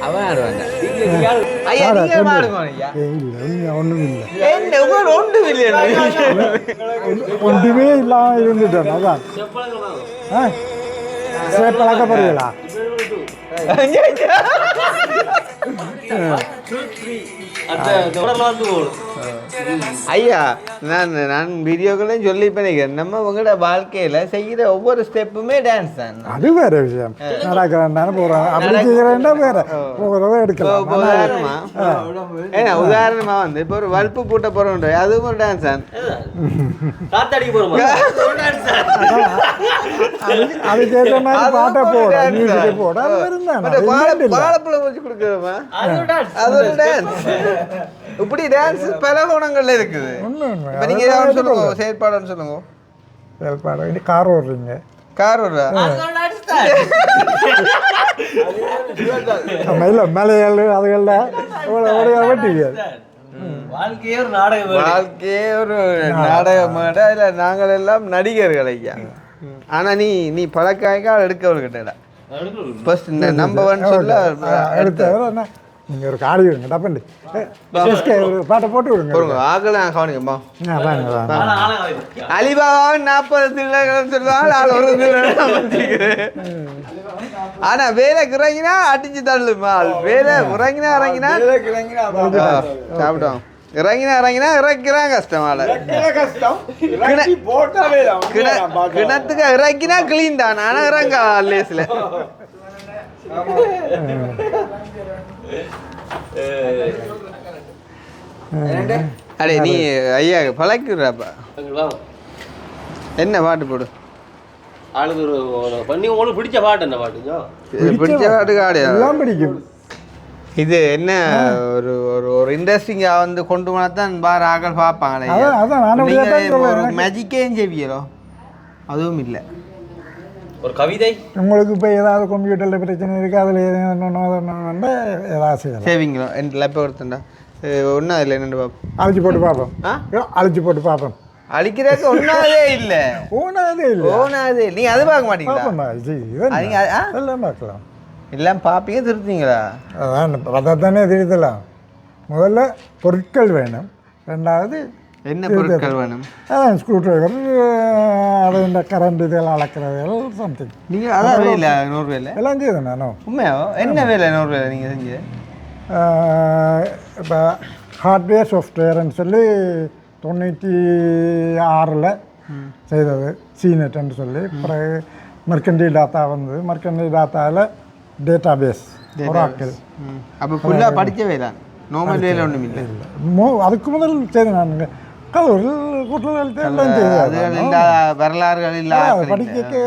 அவன் ஆடுவாங்க நீங்க ஐயா ஆடா, நீங்க கொண்டு. ஆடுங்க ஐயா இல்லை ஒன்றும் இல்லை என்ன உங்க ஒன்று இல்லையா ஒன்றுமே இல்லாமல் இருந்துட்டேன் அதான் ஆ சரி பழக்கப்படுவீங்களா அந்த தொடர்ல வந்து போடும் ஐயா நான் வீடியோக்களையும் சொல்லி பண்ணிக்கிறேன் நம்ம உங்களோட வாழ்க்கையில செய்கிற ஒவ்வொரு ஸ்டெப்புமே டான்ஸ் தான் அது வேற விஷயம் நடக்கிறேன் போகிறேன் அப்படி செய்கிறேன்னா வேற போகிறத எடுக்கலாம் உதாரணமா ஏன்னா உதாரணமா வந்து இப்போ ஒரு வல்ப்பு பூட்ட போறோம் அதுவும் ஒரு டான்ஸ் தான் காத்தாடிக்கு போறோமா அது கேட்ட மாதிரி பாட்டை போட மியூசிக்கை போட அது இருந்தாங்க வாழைப்பழம் வச்சு கொடுக்குறோமா அது ஒரு டான்ஸ் இப்படி டான்ஸ் பல கோணங்கள்ல இருக்குது இப்ப நீங்க ஏதாவது சொல்லுங்க செயற்பாடுன்னு சொல்லுங்க செயல்பாடு இனி கார் ஓடுறீங்க கார் ஒரு இல்லை மலையாள் அதுகளில் வெட்டிங்க வாழ்க்கையே ஒரு நாடகம் வாழ்க்கையே ஒரு நாடகம் இல்ல நாங்கள் எல்லாம் நடிகர்கள் ஐயா ஆனா நீ பழக்காய்க்கா எடுக்கவர்கிட்ட ஃபர்ஸ்ட் இந்த நம்பர் 1 சொல்ல எடுத்த நீங்கள் ஒரு காடி விடுங்க டப்பண்டி ஒரு பாட்டை போட்டு விடுங்க போடுங்க ஆகலாம் கவனிக்கம்மா வாங்க வாங்க அலிபாபாவின் 40 திருடர்கள் சொல்லுவாங்க நான் ஒரு திருடன் ஆனா வேலை இறங்கினா அடிச்சு தள்ளுமா வேலை இறங்கினா சாப்பிட்டோம் இறங்கினா இறக்கிறான் கஷ்டமால கிணத்துக்கு இறக்கினா கிளீன் தான் ஆனா இறங்க லேஸ்ல அடே நீ ஐயா பழக்குறாப்பா என்ன பாட்டு போடு ஆளுக்கு ஒரு பண்ணி உங்களுக்கு பிடிச்ச பாட்டு என்ன பாட்டுங்க பிடிச்ச பாட்டுக்கு ஆடு எல்லாம் பிடிக்கும் இது என்ன ஒரு ஒரு ஒரு இன்ட்ரெஸ்டிங்காக வந்து கொண்டு போனா தான் பாரு ஆக்கள் பார்ப்பாங்களே அதான் நானும் ஒரு மேஜிக்கே செய்வியலோ அதுவும் இல்லை ஒரு கவிதை உங்களுக்கு இப்போ ஏதாவது கம்ப்யூட்டரில் பிரச்சனை இருக்குது அதில் ஏதாவது ஏதாவது செய்யலாம் சேவிங்களோ என் லேப்பை கொடுத்தண்டா ஒன்றும் அதில் என்னென்னு பார்ப்போம் அழிச்சு போட்டு பார்ப்போம் அழிச்சு போட்டு பார்ப்போம் அழிக்கிறதுக்கு ஒன்றாதே இல்லை ஓனாதே இல்லை ஓனாதே நீங்கள் அது பார்க்க மாட்டீங்களா பார்ப்போம் நீங்கள் எல்லாம் பார்க்கலாம் எல்லாம் பார்ப்பீங்க திருத்தீங்களா அதான் தானே திருத்தலாம் முதல்ல பொருட்கள் வேணும் ரெண்டாவது என்ன பொருட்கள் வேணும் ஸ்க்ரூ ட்ரைவர் அது இந்த கரண்ட் இதெல்லாம் அளக்கிறது சம்திங் நீங்கள் அதான் வேலை 100 வேலை எல்லாம் செய்தேன் நானும் உண்மையாவோ என்ன வேலை 100 வேலை நீங்கள் செஞ்சு இப்போ ஹார்ட்வேர் சாஃப்ட்வேர்னு சொல்லி 96 செய்தது சீனெட்னு சொல்லி பிறகு மர்க்கண்டி டாட்டா வந்தது மர்க்கண்டி டாட்டாவில் டேட்டா பேஸ் ஒராக்கிள் அப்போ ஃபுல்லாக படித்த வேலை நார்மல் வேலை ஒன்றும் இல்லை அதுக்கு முதல் செய்தேன் நான் கல்லூரியில் கூட்டல் எல்லாம் செய்தேன் வரலாறுகள் இல்லாத படிக்க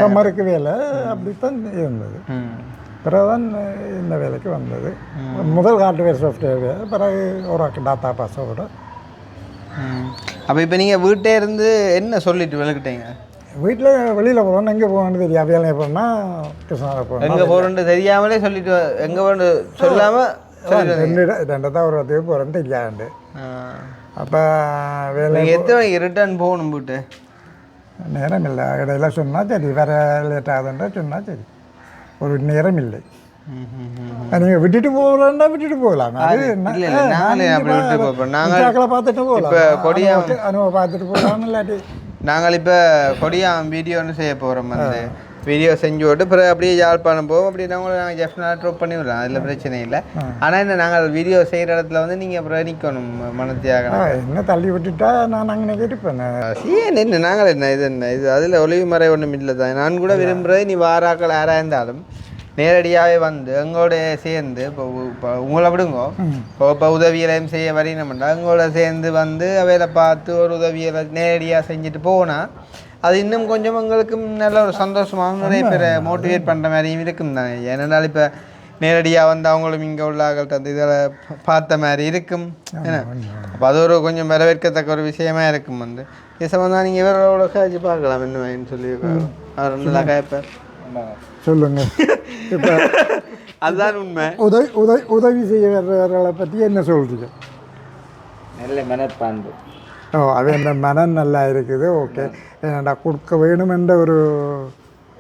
சம்மருக்கு வேலை அப்படித்தான் இருந்தது பிறகுதான் இந்த வேலைக்கு வந்தது முதல் ஹார்ட்வேர் சாஃப்ட்வேர் பிறகு ஒரு டாட்டா பாஸோட அப்போ இப்போ நீங்கள் வீட்டே இருந்து என்ன சொல்லிட்டு விளக்கிட்டீங்க வீட்டில் வெளியில் போகிறோம் எங்கே போகணுன்னு தெரியும் வேலையை போனால் கிருஷ்ணாவில் போகணும் எங்கே போகிறோன்னு தெரியாமலே சொல்லிட்டு எங்கே போகணுன்னு சொல்லாமல் ரெண்டு தான் ஒரு இடத்துக்கு போகிறேன்னு தெரியாதுண்டு அப்போ வேலை எத்தனை மணிக்கு ரிட்டர்ன் போகணும் போட்டு நேரம் இல்லை இடையில சொன்னால் சரி வேறு லேட் ஆகுதுன்றா சொன்னால் சரி ஒரு நேரம் இல்லை நீங்கள் விட்டுட்டு போகலான்னா விட்டுட்டு போகலாம் பார்த்துட்டு போகலாம் அனுபவம் பார்த்துட்டு போகலாம் இல்லாட்டி நாங்கள் இப்போ கொடியாம் வீடியோன்னு செய்ய போகிறோம் வந்து வீடியோ செஞ்சு விட்டு பிறகு அப்படியே யாழ்ப்பாணம் போவோம் அப்படி நாங்கள் ஜெஃப்னா ட்ரோப் பண்ணி விடலாம் அதில் பிரச்சனை இல்லை ஆனால் என்ன நாங்கள் வீடியோ செய்கிற இடத்துல வந்து நீங்கள் அப்புறம் நிற்கணும் மனத்தியாக என்ன தள்ளி விட்டுட்டா நான் அங்கே கேட்டுப்பேன் என்ன நாங்கள் இது அதில் ஒளிவு மறை ஒன்றும் இல்லை தான் நான் கூட விரும்புகிறது நீ வாராக்கள் யாராக இருந்தாலும் நேரடியாகவே வந்து எங்களோட சேர்ந்து இப்போ உங்களை விடுங்கோ இப்போ உதவியலையும் செய்ய வரையணும்னா எங்களோட சேர்ந்து வந்து அவையில பார்த்து ஒரு உதவியலை நேரடியாக செஞ்சுட்டு போனால் அது இன்னும் கொஞ்சம் எங்களுக்கும் நல்ல ஒரு சந்தோஷமாகவும் நிறைய பேரை மோட்டிவேட் பண்ணுற மாதிரியும் இருக்கும் தானே ஏனென்றால் இப்போ நேரடியாக வந்து அவங்களும் இங்கே உள்ள ஆகள்கிட்ட அந்த இதில் பார்த்த மாதிரி இருக்கும் ஏன்னா அப்போ அது ஒரு கொஞ்சம் வரவேற்கத்தக்க ஒரு விஷயமா இருக்கும் வந்து இது சம்பந்தம் நீங்கள் இவரோட காய்ச்சி பார்க்கலாம் என்னன்னு சொல்லி அவர் நல்லா கேட்பார் சொல்லுங்க இப்போ அதுதான் உண்மை உதவி செய்ய வர்றவர்களை பற்றி என்ன சொல்றீங்க நல்ல மனப்பான்பு அது இந்த மனம் நல்லா இருக்குது ஓகே ஏன்னாடா கொடுக்க வேணும் என்ற ஒரு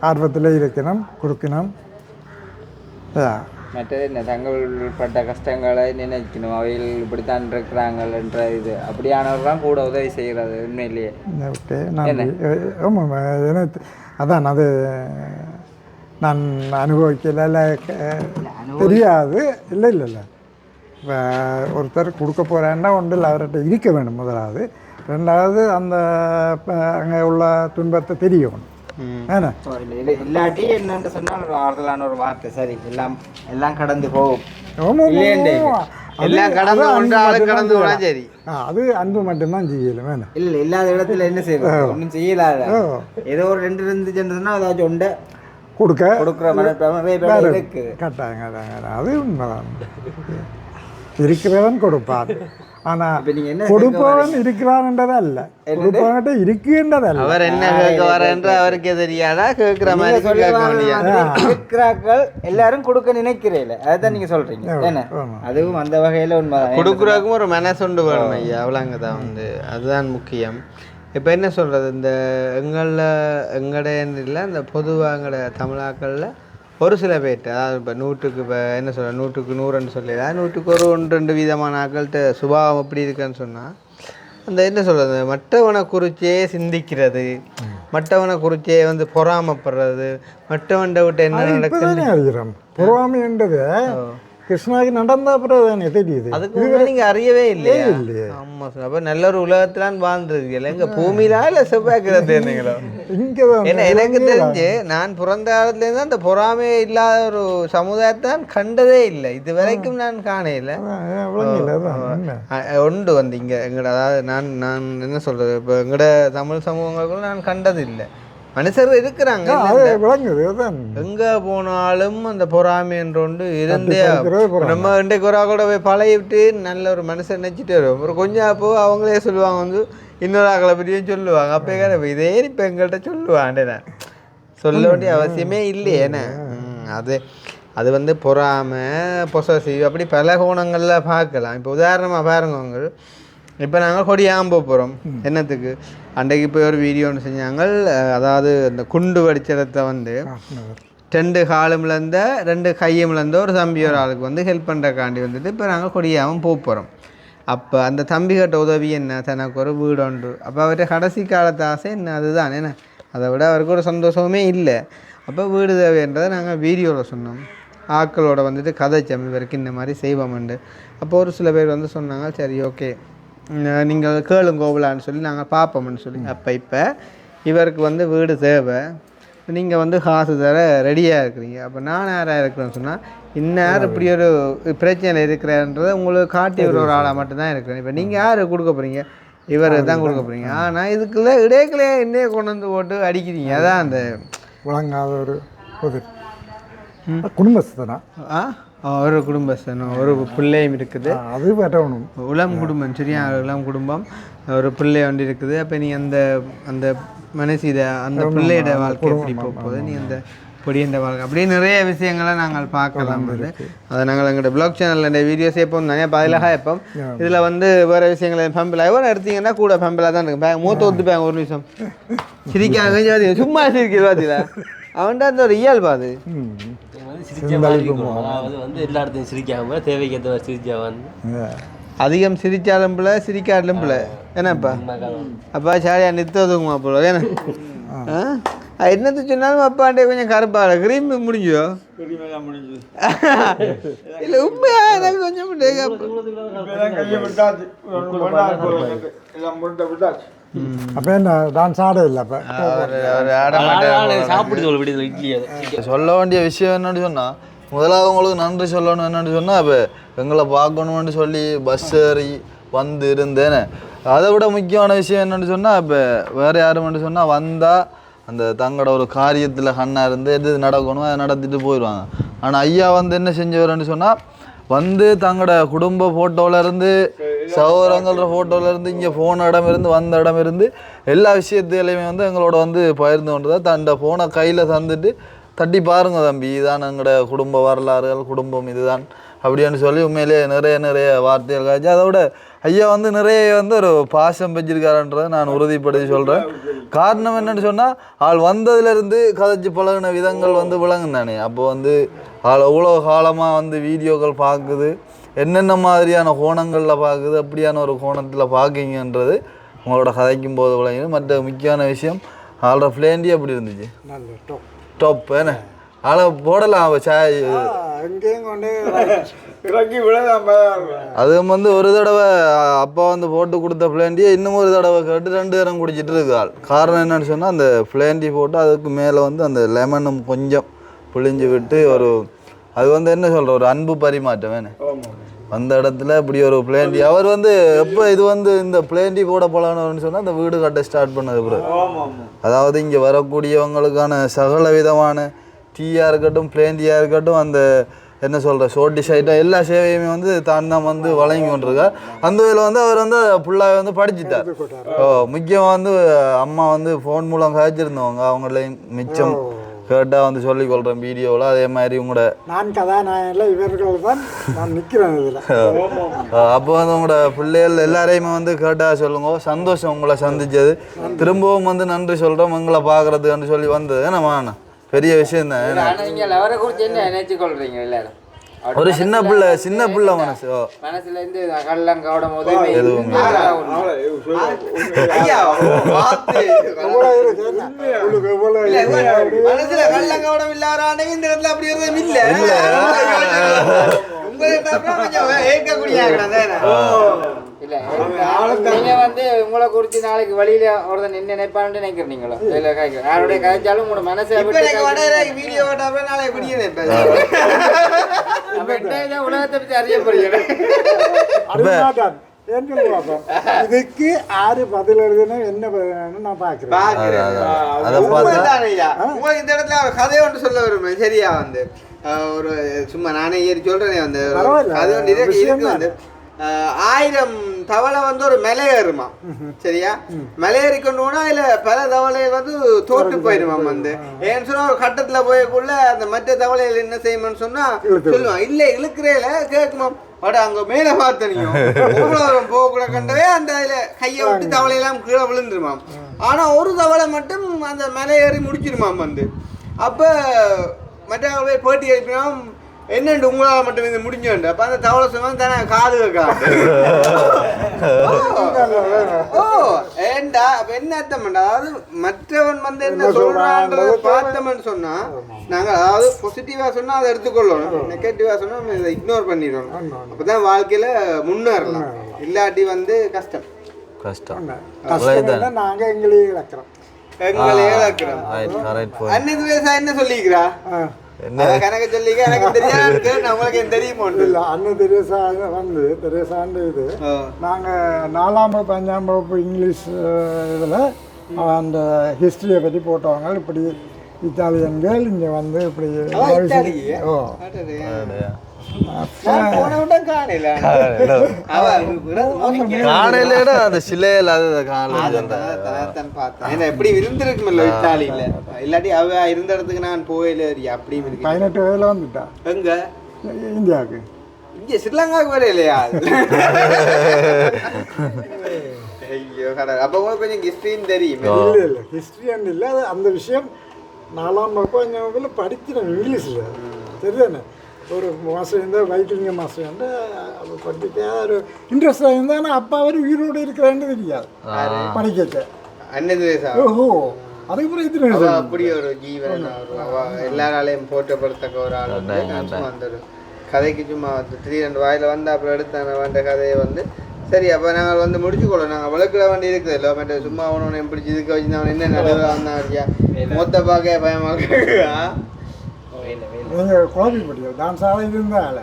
ஆர்வத்தில் இருக்கணும் கொடுக்கணும் மற்றது இந்த தங்கள் பட்ட கஷ்டங்களை நினைக்கணும், அவைகள் இப்படித்தான் இருக்கிறாங்கன்ற இது அப்படியானவர்கள்லாம் கூட உதவி செய்கிறது உண்மையிலேயே. ஓகே நன்றி. ஆமாம் எனக்கு அதான் அது நான் அனுபவிக்கல தெரியாது. இல்லை இப்போ ஒருத்தர் கொடுக்க போகிறேன்னா ஒன்றில் அவர்கிட்ட இருக்க வேணும் முதலாவது. ரெண்டாவது அந்த அங்கே உள்ள துன்பத்தை தெரியணும். ஏன்னா இல்லாட்டி என்னன்னு சொன்னால் ஒரு ஆறுதலான ஒரு வார்த்தை, சரி எல்லாம் கடந்து போகும். எல்லாம் கடந்து கடந்து சரி. அது அன்பு மட்டும்தான் செய்யலும். வேணும் இல்லை இல்லாத இடத்துல என்ன செய்யணும், ஒன்றும் செய்யலாத. ஏதோ ஒரு 2 இருந்துச்சுன்னா அதாச்சும் ஒன்றை கொடுக்குற மனப்பான்மை இருக்கு. கட்டாங்க அது உண்மைதான். இருக்கிறவன் கொடுப்பான். ஆனால் கொடுப்பவன் இருக்கிறான்ன்றதா இல்லை, கொடுப்பவன்கிட்ட இருக்குன்றதல்ல. அவர் என்ன கேட்க வரன்ற அவருக்கே தெரியாதா? கேட்கிற மாதிரி கேட்கிறார்கள் எல்லாரும் கொடுக்க நினைக்கிறேன், அதுதான் நீங்க சொல்றீங்க. ஏன்னா அதுவும் அந்த வகையில உண்மை. கொடுக்குறதுக்கும் ஒரு மனசொண்டு வேணும் ஐயா, அவ்வளோங்கதான் அதுதான் முக்கியம். இப்போ என்ன சொல்கிறது, இந்த எங்கடைய இந்த பொதுவாக எங்கட தமிழாக்களில் ஒரு சில பேர்ட்டு, அதாவது இப்போ 100க்கு இப்போ என்ன சொல்ல 100க்கு 100ன்னு சொல்லலாம், 100க்கு 1-2 விதமான ஆக்கள்கிட்ட சுபாவம் எப்படி இருக்குன்னு சொன்னால், அந்த என்ன சொல்கிறது, மற்றவனை குறிச்சே சிந்திக்கிறது, மற்றவனை குறிச்சே பொறாமப்படுறது, மற்றவன்கிட்ட விட்டு என்ன நடக்குது பொறாமைன்றது கிருஷ்ணாவுக்கு நடந்த பிறகு தானே தெரியுது. அதுக்கு முன்னாடி நீங்கள் அறியவே இல்லையா? ஆமாம் சார். அப்போ நல்ல ஒரு உலகத்திலான் வாழ்ந்துருக்கீங்களா? எங்கள் பூமியிலா இல்லை செவ்வாய்க்கிறது என்னங்களோ? இங்கே ஏன்னா எனக்கு தெரிஞ்சு நான் பிறந்த காலத்துலேருந்து அந்த பொறாமையே இல்லாத ஒரு சமுதாயத்தான் கண்டதே இல்லை, இது வரைக்கும் நான் காணையில் உண்டு இங்கே எங்கட. அதாவது நான் என்ன சொல்கிறது, இப்போ எங்கட தமிழ் சமூகங்களுக்குள்ள நான் கண்டது இல்லை. மனுஷர் இருக்கிறாங்க, எங்க போனாலும் அந்த பொறாமை என்று ஒன்று இருந்தே. நம்ம இன்றைக்கு ஒரு கூட போய் பழகிட்டு நல்ல ஒரு மனுஷன் நினைச்சிட்டு வருவோம், ஒரு கொஞ்சம் போ அவங்களே சொல்லுவாங்க, இன்னொரு ஆக்களை பற்றியும் சொல்லுவாங்க. அப்போ இதே இப்போ எங்கள்கிட்ட சொல்லுவாண்டே, நான் சொல்ல வேண்டிய அவசியமே இல்லையே. ஏன்னா அது பொறாமை, பொசசிவ், அப்படி பல கோணங்களில் பார்க்கலாம். இப்போ உதாரணமாக பாருங்க, இப்போ நாங்கள் கொடியாம்போ போகிறோம். என்னத்துக்கு? அன்றைக்கு போய் ஒரு வீடியோ ஒன்று செஞ்சாங்க. அதாவது இந்த குண்டு வெடிச்சடத்தை 2 காலும்லேருந்த 2 கையும்லேருந்து ஒரு தம்பி ஒரு ஆளுக்கு ஹெல்ப் பண்ணுறக்காண்டி இப்போ நாங்கள் கொடியாமல் போகிறோம். அப்போ அந்த தம்பிகிட்ட உதவி என்ன, தனக்கு ஒரு வீடு உண்டு. அப்போ அவர்கிட்ட கடைசி காலத்து ஆசை என்ன, அதுதான். ஏன்னா அதை விட அவருக்கு ஒரு சந்தோஷமே இல்லை. அப்போ வீடு தேவைன்றதை நாங்கள் வீடியோவில் சொன்னோம், ஆக்களோட கதைச்சம் இவருக்கு இந்த மாதிரி செய்வோம்ண்டு. அப்போ ஒரு சில பேர் சொன்னாங்க, சரி ஓகே நீங்கள் கேளுங்கோவிலான்னு சொல்லி நாங்கள் பார்ப்போம்னு சொல்லி. அப்போ இப்போ இவருக்கு வீடு தேவை, நீங்கள் காசு தர ரெடியாக இருக்கிறீங்க. அப்போ நான் யாராக இருக்கிறேன்னு சொன்னால், இன்னார் இப்படி ஒரு பிரச்சனை இருக்கிறன்றதை உங்களுக்கு காட்டி ஒரு ஆளாக மட்டும்தான் இருக்கிறேன். இப்போ நீங்கள் யார் கொடுக்க போகிறீங்க? இவர் தான் கொடுக்க போகிறீங்க. ஆனால் இதுக்குள்ளே இடையிலே என்னையே கொண்டு போட்டு அடிக்கிறீங்க. அதான் அந்த வழங்காத ஒரு குடும்பஸ்தானா ஒரு குடும்பஸ்தனம், ஒரு பிள்ளையும் இருக்குது. அது வரணும், உளம் குடும்பம், சரியா? உளம் குடும்பம், ஒரு பிள்ளை ஒன்று இருக்குது. அப்போ நீ அந்த மனசிட அந்த பிள்ளையோட வாழ்க்கை எப்படி போகுது, நீ அந்த பொடியண்ட வாழ்க்கை, அப்படியே நிறைய விஷயங்களை நாங்கள் பார்க்கலாம். அதை நாங்கள் எங்களோட பிளாக் சேனலில் வீடியோஸ் எப்போ நிறைய பதிலாக எப்போ இதில் வேறு விஷயங்களை ஃபம்பிள் எவ்வளோ எடுத்தீங்கன்னா கூட ஃபம்பிளாக தான் இருக்கும். மூத்த ஒத்துப்பாங்க ஒரு நிமிஷம் சிரிக்காங்க, சும்மா சிரிக்கிறது பார்த்தீங்களா? அவன்கிட்ட அந்த ஒரு இயல்பு அது எல்லா இடத்தையும் சிரிக்காம தேவைக்கேற்ற சிரிச்சா அதிகம் சிரிச்சாலும் பிள்ளை, சிரிக்காட்டிலும் பிள்ளை. ஏன்னாப்பா அப்பா சாரியா நித்ததுக்குமா போல. ஏன்னா என்னது சொன்னாலும் அப்பாண்டே கொஞ்சம் கருப்பாடு கிரீம் முடிஞ்சோ இல்லை உண்மையா எனக்கு கொஞ்சம் அப்போ என்ன டான்ஸ் ஆட இல்லை. அப்போ சொல்ல வேண்டிய விஷயம் என்னன்னு சொன்னால், முதலாவது உங்களுக்கு நன்றி சொல்லணும். என்னென்னு சொன்னால், இப்போ எங்களை பார்க்கணுன்னு சொல்லி பஸ் ஏறி இருந்தேன்னு. அதை விட முக்கியமான விஷயம் என்னென்னு சொன்னால், இப்போ வேறு யாருமென்று சொன்னால் வந்தால் அந்த தங்களோட ஒரு காரியத்தில் கண்ணாக இருந்து எது நடக்கணும் அதை நடத்திட்டு போயிடுவாங்க. ஆனால் ஐயா என்ன செஞ்சவர்ன்னு சொன்னால், தங்களோட குடும்ப ஃபோட்டோவிலேருந்து சகோதரங்களோட ஃபோட்டோவிலேருந்து இங்கே போன இடம் இருந்து வந்த இடம் இருந்து எல்லா விஷயத்துலையுமே எங்களோட பகிர்ந்து கொண்டு தான் தன்னோட ஃபோனை கையில் தந்துட்டு தட்டி பாருங்க தம்பி, இதுதான் எங்களோட குடும்ப வரலாறுகள், குடும்பம் இதுதான் அப்படின்னு சொல்லி உண்மையிலேயே நிறைய வார்த்தைகள் காய்ச்சி அதோட ஐயா வந்து நிறைய வந்து ஒரு பாசம் வச்சிருக்காருன்றதை நான் உறுதிப்படுத்தி சொல்கிறேன். காரணம் என்னன்னு சொன்னால் ஆள் வந்ததுலேருந்து கதைச்சி பழகின விதங்கள் வந்து விளங்கும் தானே. அப்போ வந்து ஆள் எவ்வளோ காலமாக வந்து வீடியோக்கள் பார்க்குது, என்னென்ன மாதிரியான கோணங்களில் பார்க்குது, அப்படியான ஒரு கோணத்தில் பார்க்கிங்கன்றது உங்களோட கதைக்கும் போது விளங்குது. மற்ற முக்கியமான விஷயம் ஆளோட ஃப்ளேண்டி அப்படி இருந்துச்சு, டாப் என்ன ஆளை போடலாம் சாய் எங்கேயும் கொண்டு இறக்கி விடலாம். அது வந்து ஒரு தடவை அப்பா வந்து போட்டு கொடுத்த பிளேண்டியை இன்னும் ஒரு தடவை கேட்டு 2 தரம் குடிச்சிட்டு இருக்கு ஆள். காரணம் என்னன்னு சொன்னால் அந்த பிளேண்டி போட்டு அதுக்கு மேலே வந்து அந்த லெமனும் கொஞ்சம் புளிஞ்சு விட்டு ஒரு அது வந்து என்ன சொல்கிற ஒரு அன்பு பரிமாற்றம் வேணும் அந்த இடத்துல. இப்படி ஒரு பிளேண்டி அவர் வந்து எப்போ இது வந்து இந்த பிளேண்டி போட போகலான்னு சொன்னால் அந்த வீடு கட்ட ஸ்டார்ட் பண்ணது பிறகு. அதாவது இங்கே வரக்கூடியவங்களுக்கான சகல விதமான டீயாக இருக்கட்டும், பிளேண்டியாக இருக்கட்டும், அந்த என்ன சொல்கிற சோட்டி சைட்டாக எல்லா சேவையுமே வந்து தான் வந்து வழங்கி கொண்டிருக்கார். அந்த இதில் வந்து அவர் வந்து ஃபுல்லாக வந்து படிச்சுட்டார். முக்கியமாக வந்து அம்மா வந்து ஃபோன் மூலம் காய்ச்சிருந்தவங்க அவங்களையும் மிச்சம் கேட்டால் வந்து சொல்லிக்கொள்கிறேன் வீடியோவில். அதே மாதிரி உங்களோட நான் கதாநாயகன் இவர்கள் தான் நான் நிற்கிறேன் இதில். அப்போ வந்து உங்களோட பிள்ளைகள் எல்லாரையுமே வந்து கேட்டால் சொல்லுங்க. சந்தோஷம் உங்களை சந்திச்சது. திரும்பவும் வந்து நன்றி சொல்கிறோம் உங்களை பார்க்குறதுன்னு சொல்லி வந்தது. ஏன்னா பெரிய விஷயம் தான். நீங்கள் அவரை குறித்து என்ன நினைச்சு கொள்றீங்க எல்லாரும்? ஒரு சின்ன பிள்ளை மனசு மனசுல இருந்து கள்ளம் கவடம் எதுவும் மனசுல கள்ளங்கவடம் இல்லாத இந்த இடத்துல அப்படி எதுவும் இல்லை. இல்ல நீங்க வந்து உங்களை குறிச்சு நாளைக்கு வழியில ஒருத்தன் என்ன நினைப்பான்னு நினைக்கிறீங்களோ இல்ல யாருடைய கதைச்சாலும் உங்களோட மனசை வீடியோ நாளைக்கு பிடிக்க உலகத்தை பத்தி அறியப்படுகிறேன். இதுக்கு ஆறு பதில் எழுதுன்னு என்ன பதில் நான் பாக்குறேன். இந்த இடத்துல கதை ஒன்று சொல்ல வருமே சரியா வந்து ஒரு சும்மா நானே ஏறி சொல்றேனே வந்து கதை ஒன்று இருக்கு வந்து 1000 தவளை வந்து ஒரு மலை ஏறுமா சரியா. மலை ஏறிக்கொண்டோன்னா அதுல பல தவளைகள் வந்து தோற்று போயிடுமாம் வந்து. ஏன்னு சொன்னா ஒரு கட்டத்துல போயக்குள்ள அந்த மற்ற தவளைகள் என்ன செய்யுமான்னு சொன்னா சொல்லுவான் இல்ல இழுக்கிறேல கேட்குமாம் பட் அங்க மேல பார்த்தனியும் போகக்கூட கண்டவே அந்த அதுல கையை விட்டு தவளையெல்லாம் கீழே விழுந்துருமாம். ஆனா ஒரு தவளை மட்டும் அந்த மலை ஏறி முடிச்சிருமாம் வந்து. அப்ப மற்ற பேட்டி எழுப்பினா என்னண்டு உங்களால் மட்டும் இது முடிஞ்சோண்டு. அப்ப அந்த தவளை சொன்னா தானே காது வைக்கலாம். ஏண்டா அப்ப என்ன அர்த்தம் பண்ணா அதாவது மற்றவன் வந்து என்ன சொல்றான்றத பார்த்தோம்னு சொன்னா நாங்க அதாவது பாசிட்டிவா சொன்னா அதை எடுத்துக்கொள்ளணும், நெகட்டிவா சொன்னா இதை இக்னோர் பண்ணிடணும். அப்பதான் வாழ்க்கையில முன்னேறலாம். இல்லாட்டி வந்து கஷ்டம். நாங்க எங்களையே இழக்கிறோம். என்ன சொல்லிக்கிறா கணக்கு சொல்லிக்க எனக்கு தெரியாது உங்களுக்கு தெரியுமோ இல்லை. அண்ணன் தெரேசா வந்து தெரேசாண்டு இது நாங்கள் 4ஆம் வகுப்பு 5ஆம் வகுப்பு இங்கிலீஷ் இதில் அந்த ஹிஸ்ட்ரியை பற்றி போட்டவங்க இப்படி இத்தாலியன்கள் இங்கே வந்து இப்படி எப்படி இருந்திருக்குமில்ல இத்தாலியில இல்லாட்டி அவ இருந்த இடத்துக்கு நான் போயில அப்படி 18 வயதுல வந்துட்டா. எங்க இந்தியாவுக்கு இங்க ஸ்ரீலங்காவுக்கு வர இல்லையா? ஐயோ கடவுள். அப்போ உங்களுக்கு கொஞ்சம் ஹிஸ்ட்ரின்னு தெரியும். இல்லை இல்லை ஹிஸ்ட்ரின்னு இல்லை. அது அந்த விஷயம் 4ஆம் வகுப்பு 5ஆம் வகுப்பில் படிக்கிறேன் இங்கிலீஷில் தெரியுதானே. ஒரு மாதம் இருந்தால் வைக்கிங்க மாதம் வந்து படிக்க ஒரு இன்ட்ரெஸ்டாக இருந்தால். ஆனால் அப்பா அவர் உயிரோடு இருக்கிறான்னு தெரியாது படிக்க. ஓஹோ அதுக்கப்புறம் இது அப்படி ஒரு ஜீவன் எல்லாராலையும் போற்றப்படுத்தக்க ஒரு ஆள் அந்த ஒரு கதைக்கு சும்மா 3-2 வாயில் வந்து அப்புறம் எடுத்தான வேண்ட கதையை வந்து சரி. அப்போ நாங்கள் வந்து முடிச்சுக்கொள்ளோம். நாங்கள் விளக்குல வேண்டி இருக்குது இல்லை மற்ற சும்மா அவனை பிடிச்சி இதுக்கு வச்சு அவன் என்ன நடுவில் வந்தான் ஐயா மொத்த பார்க்க பயமாக நீங்கள் குழம்பி படிக்க டான்ஸ் ஆட இருந்தால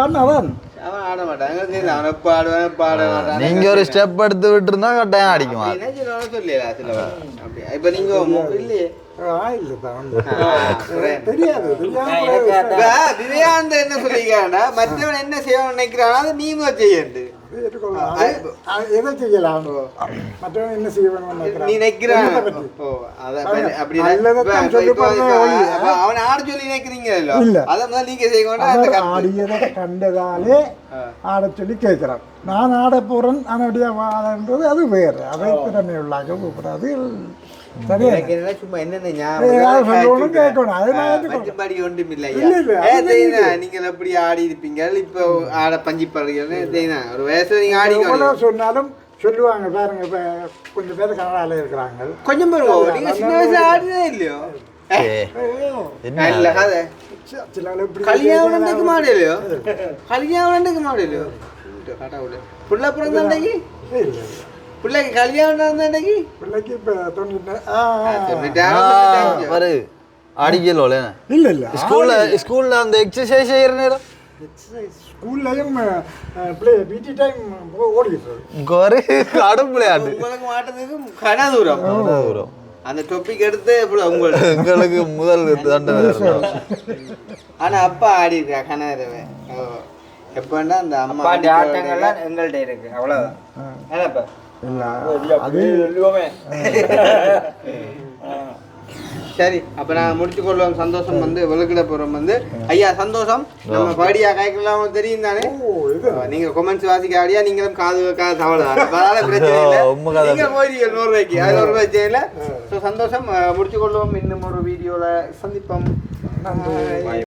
அண்ணாதான் அவன் ஆட மாட்டான். அவன் எப்போ ஆடுவான் பாட மாட்டான். நீங்க ஒரு ஸ்டெப் எடுத்து விட்டுருந்தா கட்டாயம் அடிக்குமா சொல்லியா சில அப்படியா. இப்போ நீங்க இல்லையே தெரியாது விவேகானந்தர் என்ன சொல்லிக்கிறான்டா மற்றவன் என்ன செய்யணும்னு நினைக்கிறானா அதை நீங்க செய்யண்டு ஏற்றுக்கொள்ளலாம். எதை செய்யலாம் மற்றவங்க என்ன செய்ய வேணும்னு நினைக்கிறான். நீ நினைக்கிறான் என்னத்தை பற்றி? அப்படி நல்லதைத்தான் சொல்லி பாருங்க ஒழிய. அவனை ஆட சொல்லி நினைக்கிறீங்களோ இல்ல. அதான் நீங்க செய்யணும். அவர் ஆடியதை கண்டதாலே ஆட சொல்லி கேட்கிறான். நான் ஆட போறேன் ஆனபடியா வாழன்றது அது வேறு. அதை திறமை உள்ளாக கூப்பிடாது. சரியா சும்மா என்னென்ன ஏதாவது சொல்லணும் கேட்கணும். அது நான் ஏற்றுக்கொள்றேன். பஞ்சுப்பாடி ஒன்றும் இல்ல, இல்ல, அது நீங்கள் எப்படி ஆடி இருப்பீங்க இப்போ ஆட பஞ்சு பாடுகிறேன் ஒரு வயசுல நீங்க ஆடி எவ்வளவு சொன்னாலும் சொல்லுவாங்க பாருங்க. இப்ப கொஞ்சம் பேர் கனடால இருக்கிறாங்க. கொஞ்சம் பேர் நீங்க சின்ன வயசுல ஆடினே இல்லையோ இல்ல கதை சில ஆளு இப்படி கல்யாணத்துக்கு மாடலையோ கல்யாணத்துக்கு மாடலையோ புள்ள பிறந்தண்டைக்கு இல்ல. பிள்ளைக்கு கல்யாணம் இருந்தண்டைக்கு பிள்ளைக்கு இப்ப 90 பாரு அடிக்கல இல்ல இல்ல ஸ்கூல்ல அந்த எக்ஸசைஸ் செய்யற நேரம் ஸ்கூல்லையும் பிடி டைம் ஓடிட்டு ஒரு அடுப்பு விளையாட்டு உங்களுக்கு மாட்டதுக்கு கன தூரம் அந்த டொப்பிக் எடுத்து உங்களுக்கு எங்களுக்கு முதல் தண்டனை. ஆனா அப்பா ஆடி இருக்கா கனரவே எப்பன்னா அந்த அம்மா பாட்டி ஆட்டங்கள்லாம் எங்கள்கிட்ட இருக்கு அவ்வளோதான். ஏன்னாப்பா இல்ல அது சரி அப்ப நான் முடிச்சு கொள்வோம். சந்தோஷம் வந்து விளக்கிட போறோம் வந்து ஐயா சந்தோஷம். நம்ம பாடியா காய்க்கலாம் தெரியும் தானே. நீங்க கொமெண்ட்ஸ் வாசிக்க ஆடியா நீங்களும் காது வைக்காத தவறுதான். அதனால பிரச்சனை இல்லை. நீங்க போயிருக்கீங்க 100 ரூபாய்க்கு அது 100 ரூபாய் செய்யல. ஸோ சந்தோஷம் முடிச்சு கொள்வோம். இன்னும் ஒரு வீடியோல சந்திப்போம்.